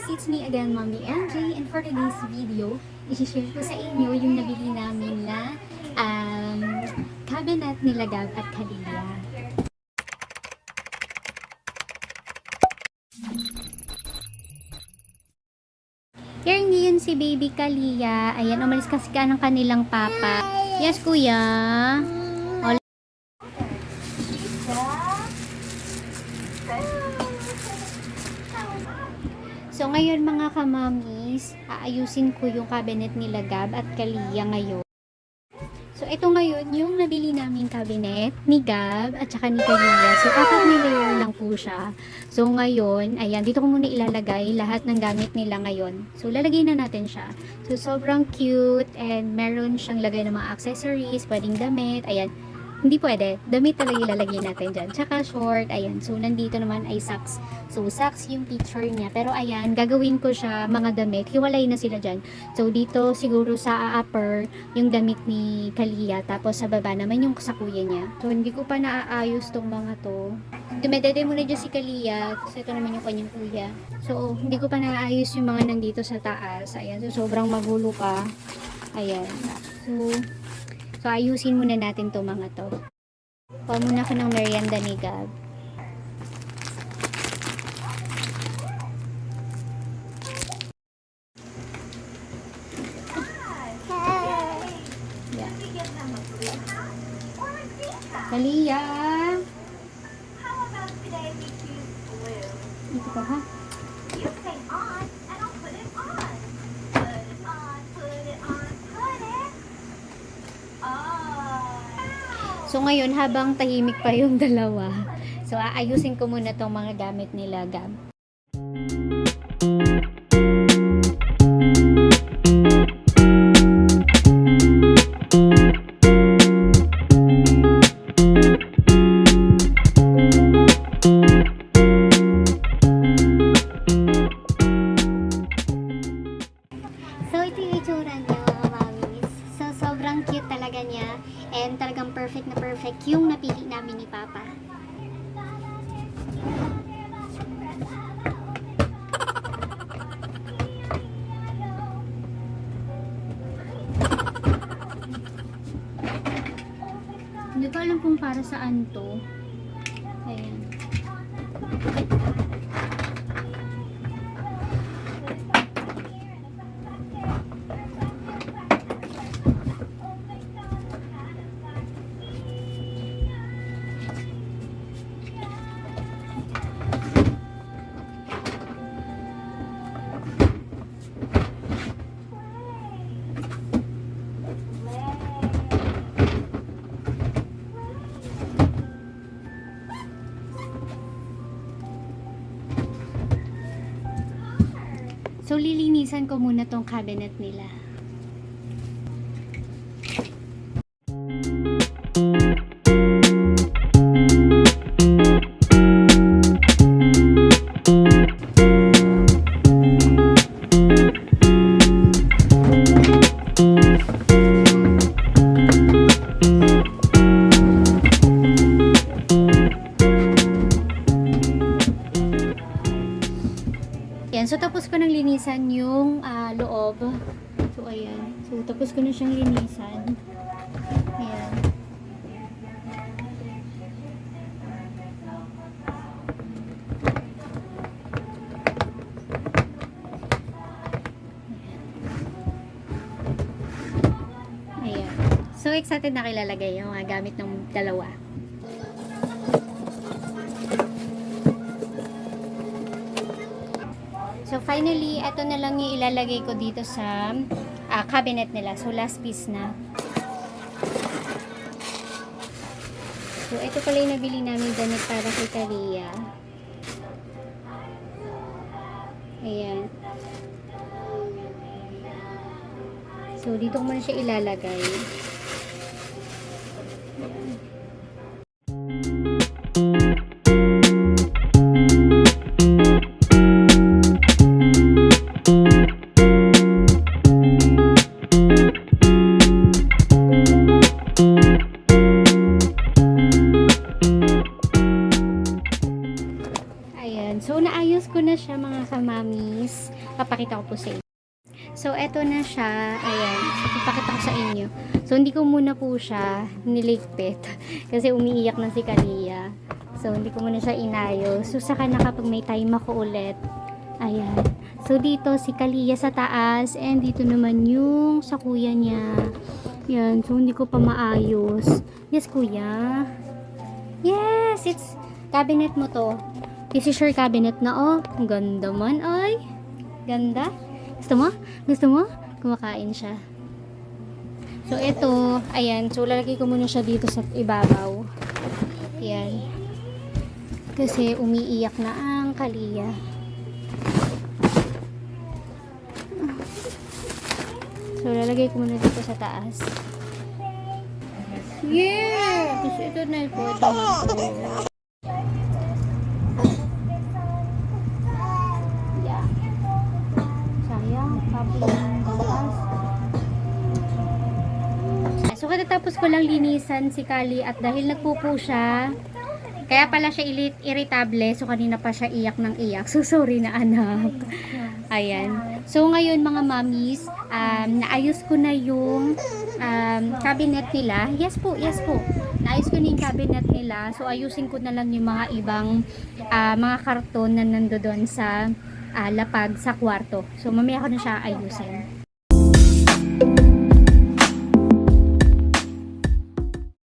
It's me again, Mommy MJ, and for today's video, i-share ko sa inyo yung nabili namin na cabinet nila Gab at Kalila. Here ngayon si baby Kalia. Ayan, umalis kasi ka ng kanilang papa. Yes, kuya. So ngayon mga kamamis, aayusin ko yung cabinet nila Gab at Kalia ngayon. So ito ngayon yung nabili naming cabinet ni Gab at saka ni Kalia. So 4 layer lang po siya. So ngayon, ayan, dito ko muna ilalagay lahat ng gamit nila ngayon. So lalagay na natin siya. So sobrang cute and meron siyang lagay ng mga accessories, pwedeng damit, ayan. Hindi pwede. Damit talaga ilalagay natin dyan. Tsaka short. Ayan. So, nandito naman ay socks. So, socks yung picture niya. Pero, ayan, gagawin ko siya mga damit. Hiwalay na sila dyan. So, dito siguro sa upper, yung damit ni Kalia. Tapos, sa baba naman yung sa kuya niya. So, hindi ko pa naaayos tong mga to. Dumedede muna dyan si Kalia. Tapos, ito naman yung kanyang kuya. So, hindi ko pa naaayos yung mga nandito sa taas. Ayan. So, sobrang magulo pa. Ayan. So, ayusin muna natin to mga to. Kuha muna ko ng merienda ni Gab. Yeah. Kalia! Ito pa ha? So ngayon, habang tahimik pa yung dalawa, so aayusin ko muna tong mga gamit nila Gab. So ito yung itsura niya mga mamis. So sobrang cute talaga niya. And talagang perfect na perfect yung napili namin ni Papa. Hindi ko alam kung para saan to. Ayan. So, lilinisan ko muna tong cabinet nila. So, tapos ko nang linisan yung loob. So, ayan. So, tapos ko na siyang linisan. Ayan. Ayan. So, excited na kilalagay yung mga gamit ng dalawa. So, finally, ito na lang yung ilalagay ko dito sa cabinet nila. So, last piece na. So, ito pala yung nabili namin damit para kay Kalia. Ayan. So, dito ko muna siya ilalagay. Ayan. ko na siya mga kamamis. Papakita ko po sa inyo. So, eto na siya. Ayan. So, papakita ko sa inyo. So, hindi ko muna po siya niligpit. Kasi umiiyak na si Kalia. So, hindi ko muna siya inayos. So, saka na kapag may time ako ulit. Ayan. So, dito si Kalia sa taas. And dito naman yung sa kuya niya. Yan. So, hindi ko pa maayos. Yes, kuya. Yes! It's cabinet mo to. This is your cabinet na, oh. Ang ganda man, ay. Ganda. Gusto mo? Gusto mo? Kumakain siya. So, ito, ayan. So, lalagay ko muna siya dito sa ibabaw. Ayan. Kasi umiiyak na ang Kalia. So, lalagay ko muna dito sa taas. Yeah! Kasi ito na po. Ito na po. Yeah. Sayang. Tapos yung batas. So, katatapos ko lang linisan si Kali at dahil nagpupo siya, kaya pala siya irritable. So, kanina pa siya iyak ng iyak. So, sorry na anak. Ayan. So, ngayon mga mommies, naayos ko na yung cabinet nila. Yes po, yes po. Naayos ko na yung cabinet nila. So, ayusin ko na lang yung mga ibang mga karton na nandoon sa lapag sa kwarto. So, mamaya ko na siya ayusin.